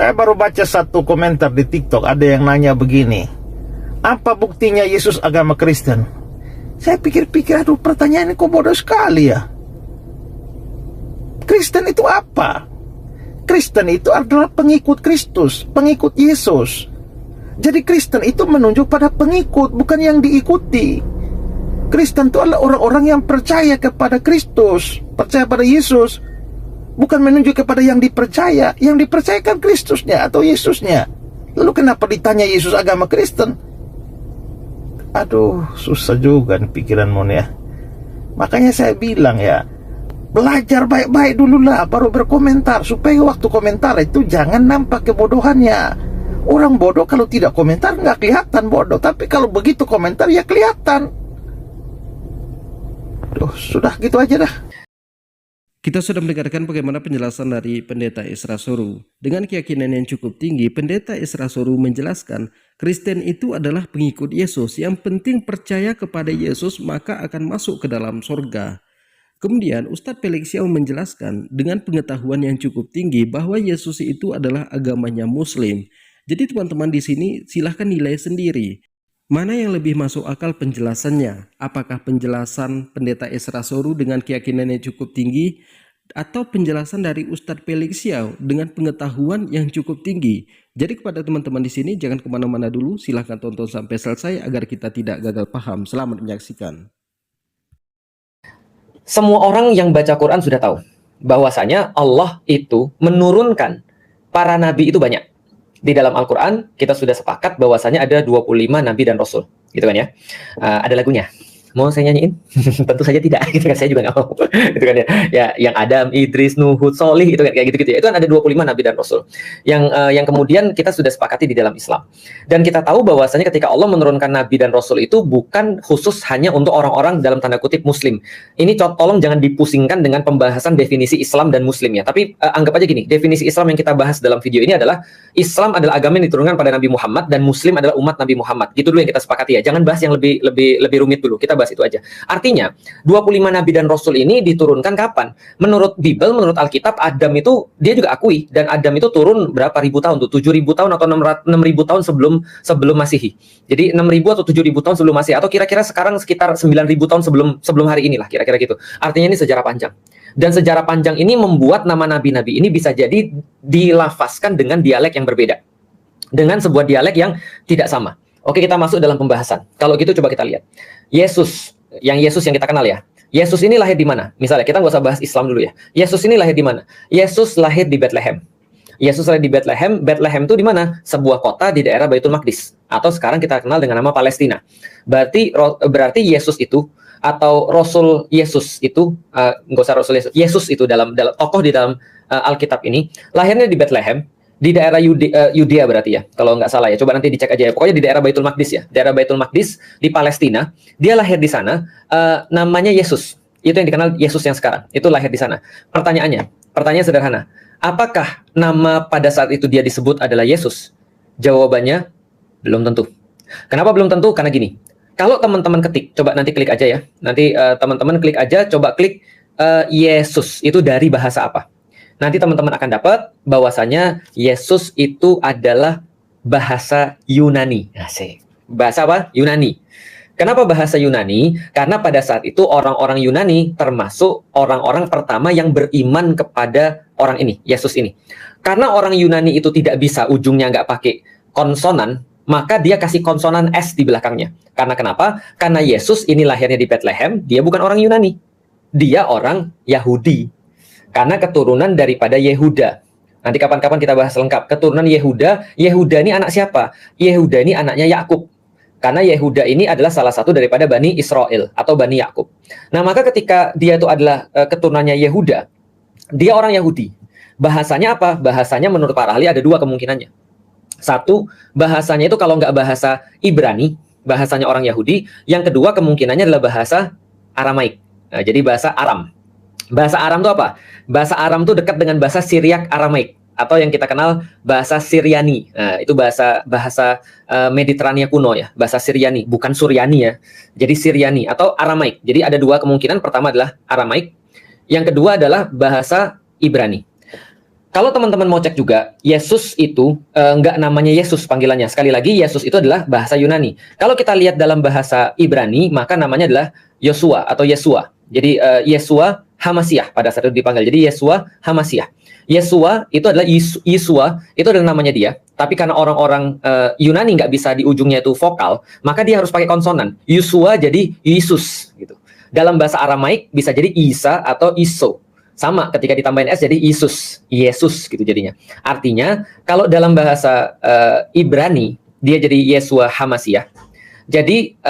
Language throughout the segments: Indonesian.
Saya baru baca satu komentar di TikTok, ada yang nanya begini, apa buktinya Yesus agama Kristen? Saya pikir-pikir, aduh, pertanyaan ini kok bodoh sekali ya. Kristen itu apa? Kristen itu adalah pengikut Kristus, pengikut Yesus. Jadi Kristen itu menunjuk pada pengikut, bukan yang diikuti. Kristen itu adalah orang-orang yang percaya kepada Kristus, percaya pada Yesus, bukan menunjuk kepada yang dipercaya. Yang dipercayakan Kristusnya atau Yesusnya. Lalu kenapa ditanya Yesus agama Kristen? Aduh, susah juga nih pikiranmu nih ya. Makanya saya bilang ya, belajar baik-baik dulu lah, baru berkomentar, supaya waktu komentar itu jangan nampak kebodohannya. Orang bodoh kalau tidak komentar nggak kelihatan bodoh, tapi kalau begitu komentar ya kelihatan. Duh, sudah gitu aja dah. Kita sudah mendengarkan bagaimana penjelasan dari Pendeta Isra Soru. Dengan keyakinan yang cukup tinggi, Pendeta Isra Soru menjelaskan Kristen itu adalah pengikut Yesus. Yang penting percaya kepada Yesus maka akan masuk ke dalam surga. Kemudian Ustadz Felix Xiao menjelaskan dengan pengetahuan yang cukup tinggi bahwa Yesus itu adalah agamanya Muslim. Jadi teman-teman di sini silahkan nilai sendiri. Mana yang lebih masuk akal penjelasannya? Apakah penjelasan Pendeta Isra Soru dengan keyakinan yang cukup tinggi, atau penjelasan dari Ustadz Felix Xiao dengan pengetahuan yang cukup tinggi? Jadi kepada teman-teman di sini jangan kemana-mana dulu, silahkan tonton sampai selesai agar kita tidak gagal paham. Selamat menyaksikan. Semua orang yang baca Quran sudah tahu bahwasanya Allah itu menurunkan para nabi itu banyak. Di dalam Al-Quran kita sudah sepakat bahwasanya ada 25 nabi dan rasul, gitu kan ya. Ada lagunya. Mau saya nyanyiin? Tentu saja tidak, gitu kan, saya juga nggak mau. Gitu kan ya. Ya, yang Adam, Idris, Nuh, Hud, Solih, itu kan kayak gitu-gitu ya. Itu kan ada 25 nabi dan rasul. Yang kemudian kita sudah sepakati di dalam Islam. Dan kita tahu bahwasanya ketika Allah menurunkan nabi dan rasul itu bukan khusus hanya untuk orang-orang dalam tanda kutip muslim. Ini tolong jangan dipusingkan dengan pembahasan definisi Islam dan muslim ya. Tapi anggap aja gini, definisi Islam yang kita bahas dalam video ini adalah Islam adalah agama yang diturunkan pada Nabi Muhammad dan Muslim adalah umat Nabi Muhammad. Gitu dulu yang kita sepakati ya. Jangan bahas yang lebih rumit dulu. Kita bahas itu aja. Artinya 25 nabi dan rasul ini diturunkan kapan? Menurut Bible, menurut Alkitab, Adam itu dia juga akui, dan Adam itu turun berapa ribu tahun tuh? 7.000 tahun atau 6.000 tahun sebelum Masehi. Jadi 6.000 atau 7.000 tahun sebelum Masehi, atau kira-kira sekarang sekitar 9.000 tahun sebelum hari inilah, kira-kira gitu. Artinya ini sejarah panjang. Dan sejarah panjang ini membuat nama nabi-nabi ini bisa jadi dilafazkan dengan dialek yang berbeda, dengan sebuah dialek yang tidak sama. Oke, kita masuk dalam pembahasan. Kalau gitu coba kita lihat. Yesus yang kita kenal ya. Yesus ini lahir di mana? Misalnya kita nggak usah bahas Islam dulu ya. Yesus ini lahir di mana? Yesus lahir di Bethlehem. Yesus lahir di Bethlehem. Bethlehem itu di mana? Sebuah kota di daerah Baitul Maqdis, atau sekarang kita kenal dengan nama Palestina. Berarti Yesus itu, atau Rasul Yesus itu, nggak usah Rasul Yesus, Yesus itu dalam tokoh di dalam Alkitab ini lahirnya di Bethlehem, di daerah Yudea berarti ya, kalau nggak salah ya. Coba nanti dicek aja ya. Pokoknya di daerah Baitul Maqdis ya, daerah Baitul Maqdis di Palestina. Dia lahir di sana. Namanya Yesus. Itu yang dikenal Yesus yang sekarang. Itu lahir di sana. Pertanyaan sederhana. Apakah nama pada saat itu dia disebut adalah Yesus? Jawabannya belum tentu. Kenapa belum tentu? Karena gini. Kalau teman-teman ketik, coba nanti klik aja ya. Nanti teman-teman klik aja, coba klik Yesus. Itu dari bahasa apa? Nanti teman-teman akan dapat bahwasanya Yesus itu adalah bahasa Yunani. Asik. Bahasa apa? Yunani. Kenapa bahasa Yunani? Karena pada saat itu orang-orang Yunani termasuk orang-orang pertama yang beriman kepada orang ini, Yesus ini. Karena orang Yunani itu tidak bisa ujungnya nggak pakai konsonan, maka dia kasih konsonan S di belakangnya. Karena kenapa? Karena Yesus ini lahirnya di Bethlehem, dia bukan orang Yunani. Dia orang Yahudi. Karena keturunan daripada Yehuda. Nanti kapan-kapan kita bahas lengkap. Keturunan Yehuda. Yehuda ini anak siapa? Yehuda ini anaknya Yakub. Karena Yehuda ini adalah salah satu daripada Bani Israel atau Bani Yakub. Nah, maka ketika dia itu adalah keturunannya Yehuda, dia orang Yahudi. Bahasanya apa? Bahasanya menurut para ahli ada dua kemungkinannya. Satu, bahasanya itu kalau nggak bahasa Ibrani, bahasanya orang Yahudi. Yang kedua kemungkinannya adalah bahasa Aramaik. Nah, jadi bahasa Aram. Bahasa Aram itu apa? Bahasa Aram itu dekat dengan bahasa Syriak Aramaik, atau yang kita kenal bahasa Syriani. Nah, itu bahasa Mediterania kuno ya, bahasa Syriani, bukan Suryani ya. Jadi Syriani atau Aramaik. Jadi ada dua kemungkinan. Pertama adalah Aramaik, yang kedua adalah bahasa Ibrani. Kalau teman-teman mau cek juga, Yesus itu nggak namanya Yesus panggilannya. Sekali lagi, Yesus itu adalah bahasa Yunani. Kalau kita lihat dalam bahasa Ibrani, maka namanya adalah Yosua atau Yesua. Jadi Yesua Hamasiah pada saat itu dipanggil. Jadi Yesua Hamasiah. Yesua itu adalah Yesua, itu adalah namanya dia. Tapi karena orang-orang Yunani nggak bisa di ujungnya itu vokal, maka dia harus pakai konsonan. Yesua jadi Yesus gitu. Dalam bahasa Aramaik bisa jadi Isa atau Iso. Sama ketika ditambahin S jadi Yesus gitu jadinya. Artinya kalau dalam bahasa Ibrani dia jadi Yesua Hamasiah. Jadi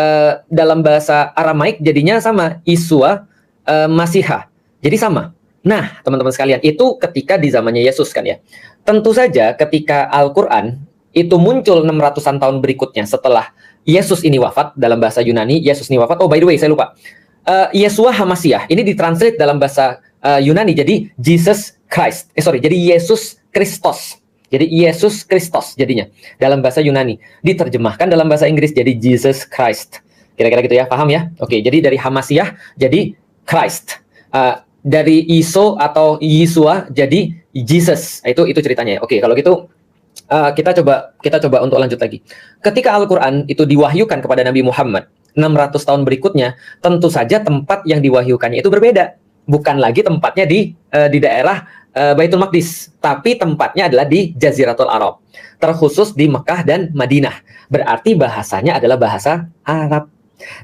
dalam bahasa Aramaik jadinya sama Isua Masihah. Jadi sama. Nah, teman-teman sekalian, itu ketika di zamannya Yesus kan ya. Tentu saja ketika Al-Qur'an itu muncul 600-an tahun berikutnya setelah Yesus ini wafat, dalam bahasa Yunani Yesus ini wafat. Oh by the way, saya lupa. Yesua Hamasiah ini ditranslate dalam bahasa Yunani jadi Jesus Christ. Jadi Yesus Kristus. Jadi Yesus Kristus jadinya dalam bahasa Yunani. Diterjemahkan dalam bahasa Inggris jadi Jesus Christ. Kira-kira gitu ya, paham ya? Oke, jadi dari Hamasiah jadi Christ. Dari Iso atau Yesua jadi Jesus. Itu ceritanya. Oke, kalau gitu kita coba untuk lanjut lagi. Ketika Al-Qur'an itu diwahyukan kepada Nabi Muhammad 600 tahun berikutnya, tentu saja tempat yang diwahyukannya itu berbeda. Bukan lagi tempatnya di daerah Baitul Maqdis, tapi tempatnya adalah di Jaziratul Arab, terkhusus di Mekah dan Madinah. Berarti bahasanya adalah bahasa Arab.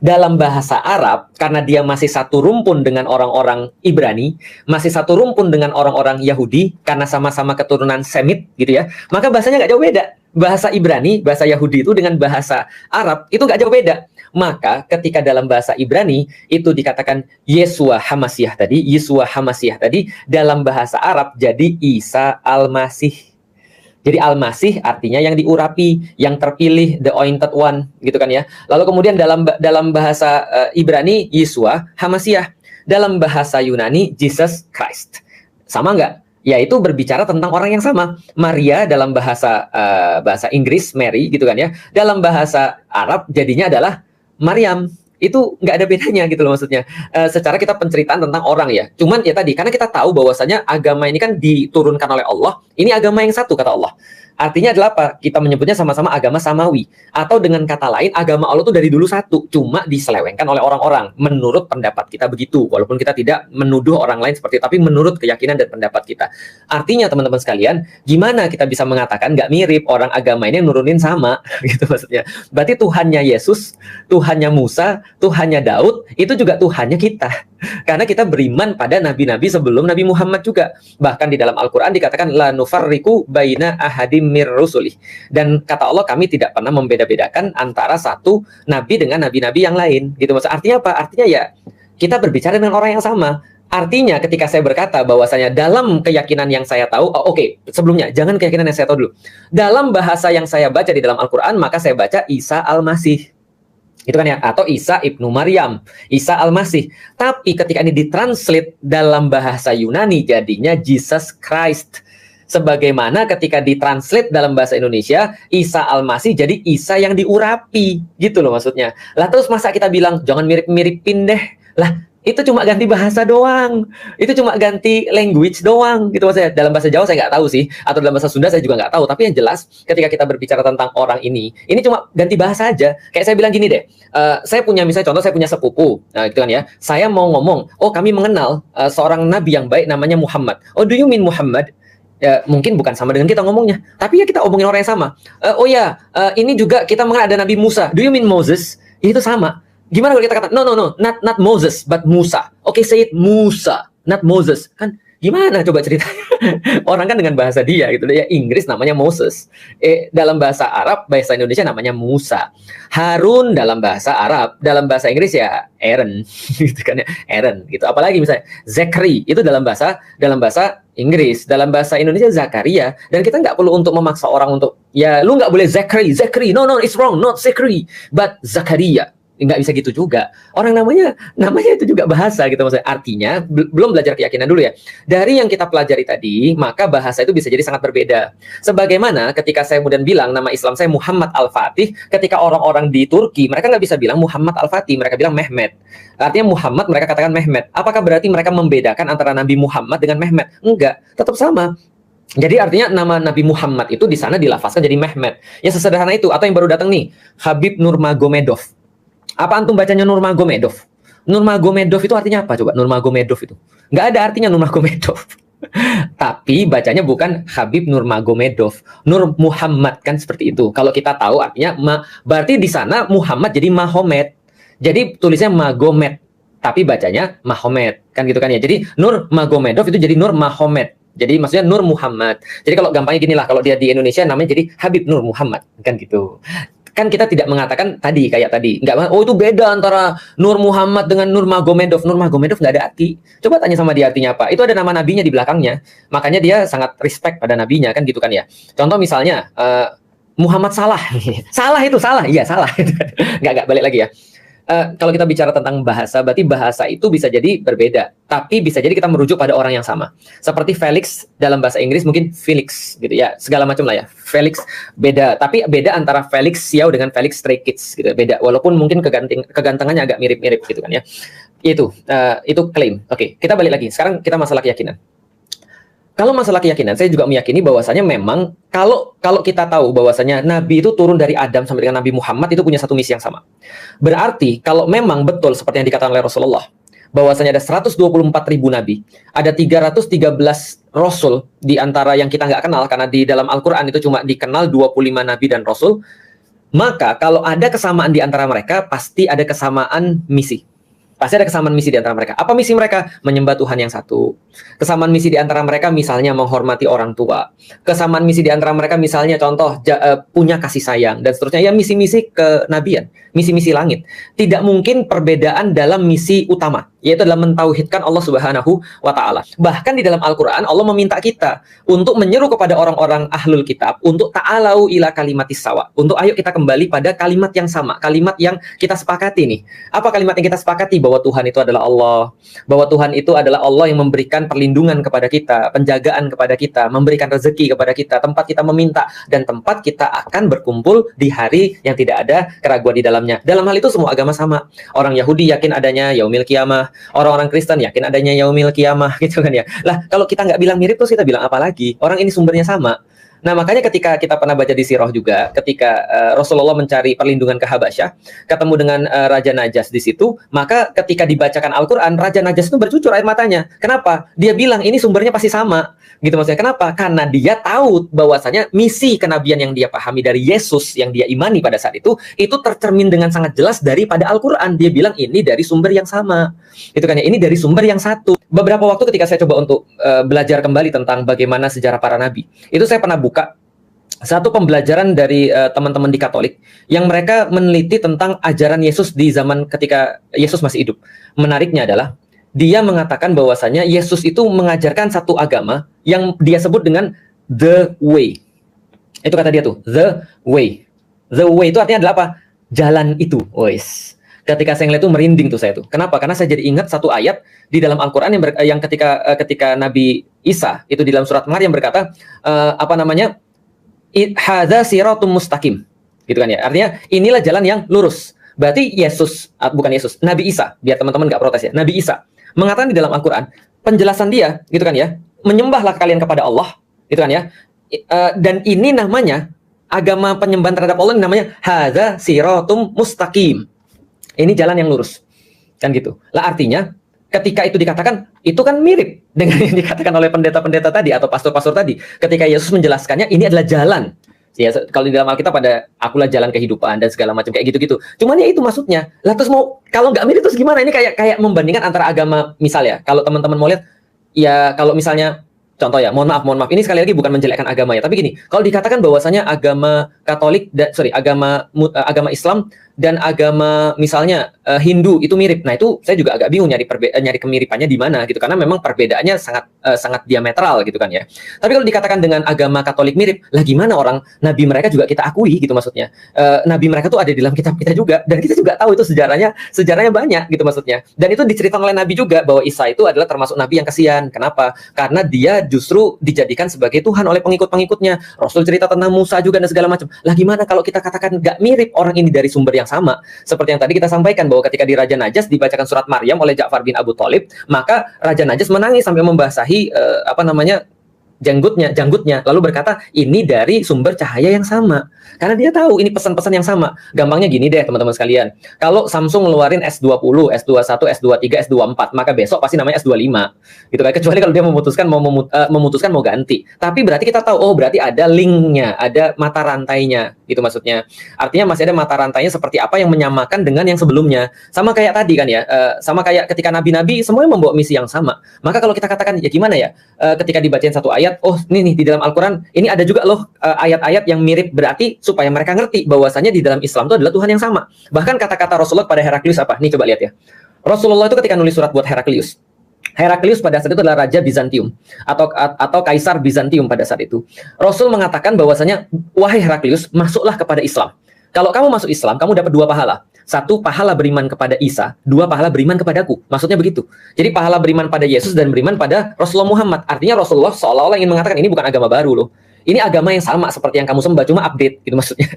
Dalam bahasa Arab, karena dia masih satu rumpun dengan orang-orang Ibrani, masih satu rumpun dengan orang-orang Yahudi, karena sama-sama keturunan Semit gitu ya, maka bahasanya nggak jauh beda. Bahasa Ibrani, bahasa Yahudi itu dengan bahasa Arab itu nggak jauh beda. Maka ketika dalam bahasa Ibrani itu dikatakan Yesua Hamasiah tadi, dalam bahasa Arab jadi Isa Al-Masih. Jadi Al-Masih artinya yang diurapi, yang terpilih, the anointed one, gitu kan ya. Lalu kemudian dalam bahasa Ibrani Yesua Hamasiah, dalam bahasa Yunani Jesus Christ. Sama nggak? Yaitu berbicara tentang orang yang sama. Maria dalam bahasa Inggris Mary, gitu kan ya. Dalam bahasa Arab jadinya adalah Maryam. Itu nggak ada bedanya gitu loh maksudnya. Secara kita penceritaan tentang orang ya. Cuman ya tadi, karena kita tahu bahwasanya agama ini kan diturunkan oleh Allah. Ini agama yang satu kata Allah. Artinya adalah apa? Kita menyebutnya sama-sama agama samawi. Atau dengan kata lain, agama Allah itu dari dulu satu. Cuma diselewengkan oleh orang-orang. Menurut pendapat kita begitu. Walaupun kita tidak menuduh orang lain seperti itu. Tapi menurut keyakinan dan pendapat kita. Artinya teman-teman sekalian, gimana kita bisa mengatakan nggak mirip orang agama ini yang nurunin sama? Gitu maksudnya. Berarti Tuhannya Yesus, Tuhannya Musa, Tuhannya Daud, itu juga Tuhannya kita. Karena kita beriman pada nabi-nabi sebelum Nabi Muhammad juga. Bahkan di dalam Al-Quran dikatakan la nufarriqu baina ahadim mir rusulih. Dan kata Allah, kami tidak pernah membeda-bedakan antara satu nabi dengan nabi-nabi yang lain. Gitu maksudnya. Artinya apa? Artinya ya kita berbicara dengan orang yang sama. Artinya ketika saya berkata bahwasanya dalam keyakinan yang saya tahu, sebelumnya jangan keyakinan yang saya tahu dulu. Dalam bahasa yang saya baca di dalam Al-Quran, maka saya baca Isa Al-Masih. Itu kan ya, atau Isa ibnu Maryam, Isa Al-Masih. Tapi ketika ini ditranslate dalam bahasa Yunani jadinya Jesus Christ. Sebagaimana ketika ditranslate dalam bahasa Indonesia Isa Al-Masih jadi Isa yang diurapi, gitu loh maksudnya. Lah terus masa kita bilang jangan mirip-miripin deh. Lah itu cuma ganti bahasa doang, itu cuma ganti language doang, gitu maksudnya. Dalam bahasa Jawa saya nggak tahu sih, atau dalam bahasa Sunda saya juga nggak tahu. Tapi yang jelas ketika kita berbicara tentang orang ini cuma ganti bahasa aja. Kayak saya bilang gini deh, saya punya misalnya contoh, saya punya sepupu, nah gitu kan ya. Saya mau ngomong, kami mengenal seorang nabi yang baik namanya Muhammad. Oh, do you mean Muhammad? Ya, mungkin bukan sama dengan kita ngomongnya, tapi ya kita omongin orang yang sama. Ini juga kita mengenal ada Nabi Musa. Do you mean Moses? Itu sama. Gimana kalau kita kata, no, not Moses, but Musa. Say it Musa, not Moses. Kan gimana coba ceritanya? Orang kan dengan bahasa dia gitu ya. Inggris namanya Moses. Dalam bahasa Arab, bahasa Indonesia namanya Musa. Harun dalam bahasa Arab, dalam bahasa Inggris ya Aaron, gitu kan ya, Aaron gitu. Apalagi misalnya Zachary itu dalam bahasa Inggris, dalam bahasa Indonesia Zakaria. Dan kita nggak perlu untuk memaksa orang untuk ya lu nggak boleh Zachary. No, it's wrong, not Zachary, but Zakaria. Nggak bisa gitu juga. Orang namanya itu juga bahasa gitu maksudnya. Artinya belum belajar keyakinan dulu ya. Dari yang kita pelajari tadi, maka bahasa itu bisa jadi sangat berbeda. Sebagaimana ketika saya kemudian bilang nama Islam saya Muhammad Al-Fatih, ketika orang-orang di Turki mereka nggak bisa bilang Muhammad Al-Fatih, mereka bilang Mehmet. Artinya Muhammad mereka katakan Mehmet. Apakah berarti mereka membedakan antara Nabi Muhammad dengan Mehmet? Enggak, tetap sama. Jadi artinya nama Nabi Muhammad itu di sana dilafazkan jadi Mehmet. Ya sesederhana itu. Atau yang baru datang nih, Habib Nurmagomedov. Apa antum bacanya Nurmagomedov? Nurmagomedov itu artinya apa coba? Nurmagomedov itu nggak ada artinya Nurmagomedov. Tapi bacanya bukan Habib Nurmagomedov, Nur Muhammad, kan seperti itu. Kalau kita tahu artinya berarti di sana Muhammad jadi Mahomet. Jadi tulisnya Magomed, tapi bacanya Mahomet, kan gitu kan ya. Jadi Nur Magomedov itu jadi Nur Mahomet. Jadi maksudnya Nur Muhammad. Jadi kalau gampangnya gini lah, kalau dia di Indonesia namanya jadi Habib Nur Muhammad, kan gitu. Kan kita tidak mengatakan tadi kayak tadi, nggak, oh itu beda antara Nur Muhammad dengan Nur Magomedov. Nur Magomedov nggak ada arti. Coba tanya sama dia artinya apa. Itu ada nama nabinya di belakangnya. Makanya dia sangat respect pada nabinya, kan gitu kan ya. Contoh misalnya Muhammad Salah. Salah itu salah, iya salah. nggak balik lagi ya. Kalau kita bicara tentang bahasa, berarti bahasa itu bisa jadi berbeda, tapi bisa jadi kita merujuk pada orang yang sama. Seperti Felix dalam bahasa Inggris mungkin Felix gitu ya, segala macam lah ya. Felix beda, tapi beda antara Felix Xiao dengan Felix Stray Kids gitu, beda. Walaupun mungkin kegantengannya agak mirip-mirip gitu kan ya. Itu klaim. Oke, kita balik lagi. Sekarang kita masalah keyakinan. Kalau masalah keyakinan, saya juga meyakini bahwasanya memang kalau kita tahu bahwasanya Nabi itu turun dari Adam sampai dengan Nabi Muhammad itu punya satu misi yang sama. Berarti kalau memang betul seperti yang dikatakan oleh Rasulullah, bahwasanya ada 124.000 Nabi, ada 313 Rasul di antara yang kita nggak kenal, karena di dalam Al-Quran itu cuma dikenal 25 Nabi dan Rasul, maka kalau ada kesamaan di antara mereka, pasti ada kesamaan misi. Pasti ada kesamaan misi di antara mereka. Apa misi mereka? Menyembah Tuhan yang satu. Kesamaan misi di antara mereka misalnya menghormati orang tua. Kesamaan misi di antara mereka misalnya contoh punya kasih sayang dan seterusnya. Ya misi-misi kenabian, misi-misi langit. Tidak mungkin perbedaan dalam misi utama, yaitu adalah mentauhidkan Allah Subhanahu wa taala. Bahkan di dalam Al-Qur'an Allah meminta kita untuk menyeru kepada orang-orang ahlul kitab untuk ta'alau ila kalimatis sawa. Untuk ayo kita kembali pada kalimat yang sama, kalimat yang kita sepakati nih. Apa kalimat yang kita sepakati? Bahwa Tuhan itu adalah Allah, bahwa Tuhan itu adalah Allah yang memberikan perlindungan kepada kita, penjagaan kepada kita, memberikan rezeki kepada kita, tempat kita meminta, dan tempat kita akan berkumpul di hari yang tidak ada keraguan di dalamnya. Dalam hal itu semua agama sama. Orang Yahudi yakin adanya yaumil qiyamah, orang-orang Kristen yakin adanya yaumil qiyamah, gitu kan ya. Lah kalau kita nggak bilang mirip terus kita bilang apa lagi? Orang ini sumbernya sama. Nah makanya ketika kita pernah baca di Sirah juga, ketika Rasulullah mencari perlindungan ke Habasyah, ketemu dengan Raja Najas di situ, maka ketika dibacakan Al-Quran, Raja Najas itu bercucur air matanya. Kenapa? Dia bilang ini sumbernya pasti sama. Gitu maksudnya. Kenapa? Karena dia tahu bahwasanya misi kenabian yang dia pahami dari Yesus, yang dia imani pada saat itu tercermin dengan sangat jelas daripada Al-Quran. Dia bilang ini dari sumber yang sama. Itu kan ya, ini dari sumber yang satu. Beberapa waktu ketika saya coba untuk belajar kembali tentang bagaimana sejarah para nabi, itu saya pernah buka satu pembelajaran dari teman-teman di Katolik yang mereka meneliti tentang ajaran Yesus di zaman ketika Yesus masih hidup. Menariknya adalah dia mengatakan bahwasanya Yesus itu mengajarkan satu agama yang dia sebut dengan the way. Itu kata dia tuh, the way. The way itu artinya adalah apa? Jalan itu. Wes. Ketika saya ngeliat itu merinding tuh saya tuh. Kenapa? Karena saya jadi ingat satu ayat di dalam Al-Quran yang ketika Nabi Isa itu di dalam surat Maryam berkata hadza siratum mustaqim. Gitu kan ya. Artinya inilah jalan yang lurus. Berarti Nabi Isa, biar teman-teman nggak protes ya. Nabi Isa mengatakan di dalam Al-Quran, penjelasan dia, gitu kan ya, menyembahlah kalian kepada Allah, gitu kan ya, dan ini namanya, agama penyembahan terhadap Allah ini namanya hadza siratum mustaqim. Ini jalan yang lurus, kan gitu. Lah artinya, ketika itu dikatakan, itu kan mirip dengan yang dikatakan oleh pendeta-pendeta tadi, atau pastor-pastor tadi, ketika Yesus menjelaskannya, ini adalah jalan. Ya, kalau di dalam Alkitab ada akulah jalan kehidupan dan segala macam kayak gitu-gitu. Cuman ya itu maksudnya. Lah terus mau kalau nggak mirip terus gimana? Ini kayak membandingkan antara agama, misalnya kalau teman-teman mau lihat ya, kalau misalnya contoh ya, mohon maaf, ini sekali lagi bukan menjelekkan agama ya, tapi gini, kalau dikatakan bahwasanya agama Katolik agama Islam dan agama misalnya Hindu itu mirip. Nah, itu saya juga agak bingung nyari kemiripannya di mana gitu, karena memang perbedaannya sangat diametral gitu kan ya. Tapi kalau dikatakan dengan agama Katolik mirip, lah gimana orang nabi mereka juga kita akui gitu maksudnya. Nabi mereka tuh ada di dalam kitab kita juga, dan kita juga tahu itu sejarahnya banyak gitu maksudnya. Dan itu diceritakan oleh Nabi juga bahwa Isa itu adalah termasuk nabi yang kasihan. Kenapa? Karena dia justru dijadikan sebagai Tuhan oleh pengikut-pengikutnya. Rasul cerita tentang Musa juga dan segala macam. Lah gimana kalau kita katakan nggak mirip orang ini dari sumber yang sama? Seperti yang tadi kita sampaikan bahwa ketika di Raja Najas dibacakan surat Maryam oleh Ja'far bin Abu Thalib, maka Raja Najas menangis sampai membasahi janggutnya, lalu berkata ini dari sumber cahaya yang sama. Karena dia tahu ini pesan-pesan yang sama. Gampangnya gini deh teman-teman sekalian. Kalau Samsung ngeluarin S20, S21, S23, S24, maka besok pasti namanya S25. Gitu kan. Kecuali kalau dia memutuskan mau ganti. Tapi berarti kita tahu, oh berarti ada linknya, ada mata rantainya. Gitu maksudnya. Artinya masih ada mata rantainya seperti apa yang menyamakan dengan yang sebelumnya. Sama kayak tadi kan ya, sama kayak ketika nabi-nabi semuanya membawa misi yang sama. Maka kalau kita katakan ya gimana ya, ketika dibacain satu ayat, oh ini nih di dalam Al-Quran ini ada juga loh ayat-ayat yang mirip, berarti supaya mereka ngerti bahwasanya di dalam Islam itu adalah Tuhan yang sama. Bahkan kata-kata Rasulullah pada Heraklius apa? Nih coba lihat ya. Rasulullah itu ketika nulis surat buat Heraklius pada saat itu adalah Raja Bizantium atau Kaisar Bizantium pada saat itu. Rasul mengatakan bahwasanya, wahai Heraklius, masuklah kepada Islam. Kalau kamu masuk Islam, kamu dapat 2 pahala. 1 pahala beriman kepada Isa, 2 pahala beriman kepadaku. Maksudnya begitu. Jadi pahala beriman pada Yesus dan beriman pada Rasulullah Muhammad. Artinya Rasulullah seolah-olah ingin mengatakan ini bukan agama baru loh. Ini agama yang sama seperti yang kamu sembah, cuma update gitu maksudnya.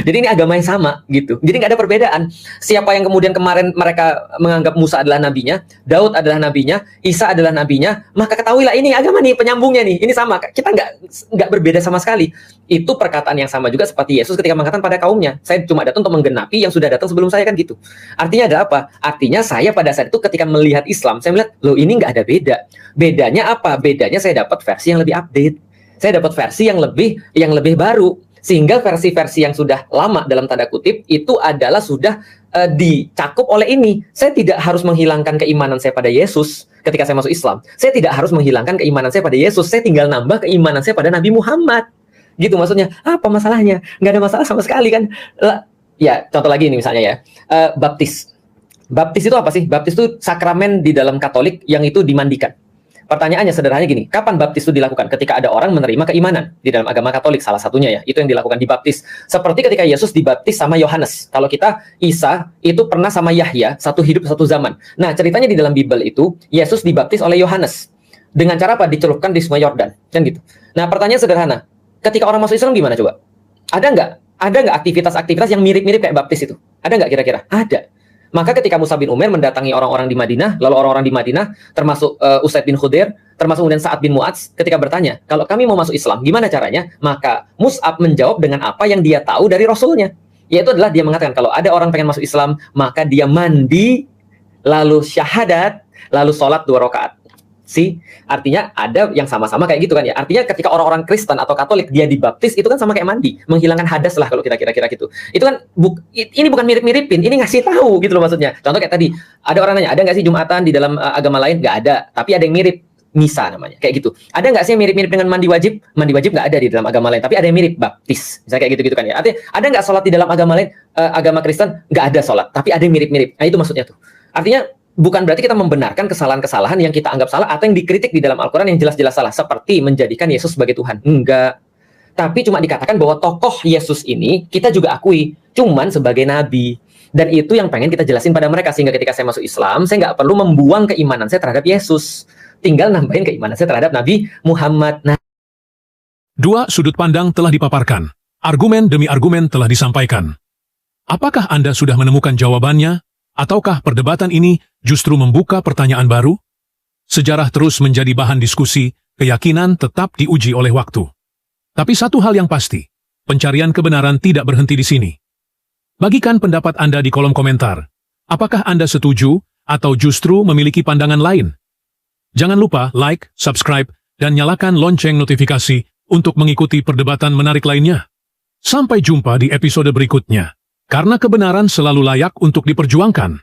Jadi ini agama yang sama gitu. Jadi nggak ada perbedaan. Siapa yang kemudian kemarin mereka menganggap Musa adalah nabinya, Daud adalah nabinya, Isa adalah nabinya, maka ketahuilah ini agama nih, penyambungnya nih. Ini sama. Kita nggak berbeda sama sekali. Itu perkataan yang sama juga seperti Yesus ketika mengatakan pada kaumnya, saya cuma datang untuk menggenapi yang sudah datang sebelum saya, kan gitu. Artinya ada apa? Artinya saya pada saat itu ketika melihat Islam, saya melihat, loh ini nggak ada beda. Bedanya apa? Bedanya saya dapat versi yang lebih update. Saya dapat versi yang lebih baru, sehingga versi-versi yang sudah lama dalam tanda kutip itu adalah sudah dicakup oleh ini. Saya tidak harus menghilangkan keimanan saya pada Yesus ketika saya masuk Islam. Saya tidak harus menghilangkan keimanan saya pada Yesus. Saya tinggal nambah keimanan saya pada Nabi Muhammad. Gitu maksudnya. Apa masalahnya? Nggak ada masalah sama sekali kan? Ya, contoh lagi ini misalnya ya. Baptis. Baptis itu apa sih? Baptis itu sakramen di dalam Katolik yang itu dimandikan. Pertanyaannya sederhananya gini, kapan baptis itu dilakukan? Ketika ada orang menerima keimanan di dalam agama Katolik, salah satunya ya, itu yang dilakukan dibaptis. Seperti ketika Yesus dibaptis sama Yohanes. Kalau kita, Isa itu pernah sama Yahya, satu hidup satu zaman. Nah, ceritanya di dalam Bible itu, Yesus dibaptis oleh Yohanes. Dengan cara apa? Dicelupkan di Sungai Yordan, kan gitu. Nah, pertanyaan sederhana, ketika orang masuk Islam gimana coba? Ada nggak aktivitas-aktivitas yang mirip-mirip kayak baptis itu? Ada nggak kira-kira? Ada. Maka ketika Mus'ab bin Umair mendatangi orang-orang di Madinah, lalu orang-orang di Madinah, termasuk Usaid bin Khudair, termasuk kemudian Sa'ad bin Mu'adz, ketika bertanya, kalau kami mau masuk Islam, gimana caranya? Maka Mus'ab menjawab dengan apa yang dia tahu dari Rasulnya. Yaitu adalah dia mengatakan, kalau ada orang pengen masuk Islam, maka dia mandi, lalu syahadat, lalu sholat 2 rakaat. Artinya ada yang sama-sama kayak gitu kan ya. Artinya ketika orang-orang Kristen atau Katolik dia dibaptis itu kan sama kayak mandi, menghilangkan hadas lah kalau kita kira-kira gitu. Itu kan ini bukan mirip-miripin, ini ngasih tahu gitu loh maksudnya. Contoh kayak tadi, ada orang nanya, ada nggak sih Jumatan di dalam agama lain? Nggak ada, tapi ada yang mirip, misa namanya, kayak gitu. Ada nggak sih yang mirip-mirip dengan mandi wajib? Mandi wajib nggak ada di dalam agama lain, tapi ada yang mirip, baptis, misalnya kayak gitu-gitu kan ya. Artinya ada nggak sholat di dalam agama lain? Agama Kristen nggak ada sholat, tapi ada yang mirip-mirip. Nah itu maksudnya tuh. Artinya bukan berarti kita membenarkan kesalahan-kesalahan yang kita anggap salah atau yang dikritik di dalam Al-Quran yang jelas-jelas salah, seperti menjadikan Yesus sebagai Tuhan. Enggak. Tapi cuma dikatakan bahwa tokoh Yesus ini kita juga akui, cuman sebagai nabi. Dan itu yang pengen kita jelasin pada mereka, sehingga ketika saya masuk Islam, saya nggak perlu membuang keimanan saya terhadap Yesus. Tinggal nambahin keimanan saya terhadap Nabi Muhammad. Nah, 2 sudut pandang telah dipaparkan. Argumen demi argumen telah disampaikan. Apakah Anda sudah menemukan jawabannya? Ataukah perdebatan ini justru membuka pertanyaan baru? Sejarah terus menjadi bahan diskusi, keyakinan tetap diuji oleh waktu. Tapi satu hal yang pasti, pencarian kebenaran tidak berhenti di sini. Bagikan pendapat Anda di kolom komentar. Apakah Anda setuju atau justru memiliki pandangan lain? Jangan lupa like, subscribe, dan nyalakan lonceng notifikasi untuk mengikuti perdebatan menarik lainnya. Sampai jumpa di episode berikutnya. Karena kebenaran selalu layak untuk diperjuangkan.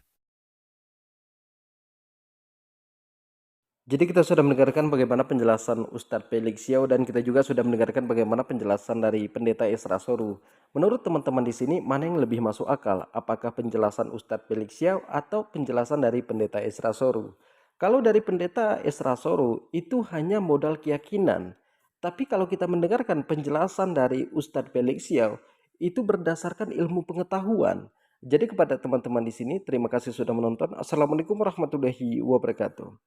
Jadi kita sudah mendengarkan bagaimana penjelasan Ustadz Felix Xiao dan kita juga sudah mendengarkan bagaimana penjelasan dari Pendeta Esra Soru. Menurut teman-teman di sini, mana yang lebih masuk akal? Apakah penjelasan Ustadz Felix Xiao atau penjelasan dari Pendeta Esra Soru? Kalau dari Pendeta Esra Soru itu hanya modal keyakinan. Tapi kalau kita mendengarkan penjelasan dari Ustadz Felix Xiao, itu berdasarkan ilmu pengetahuan. Jadi kepada teman-teman di sini, terima kasih sudah menonton. Assalamualaikum warahmatullahi wabarakatuh.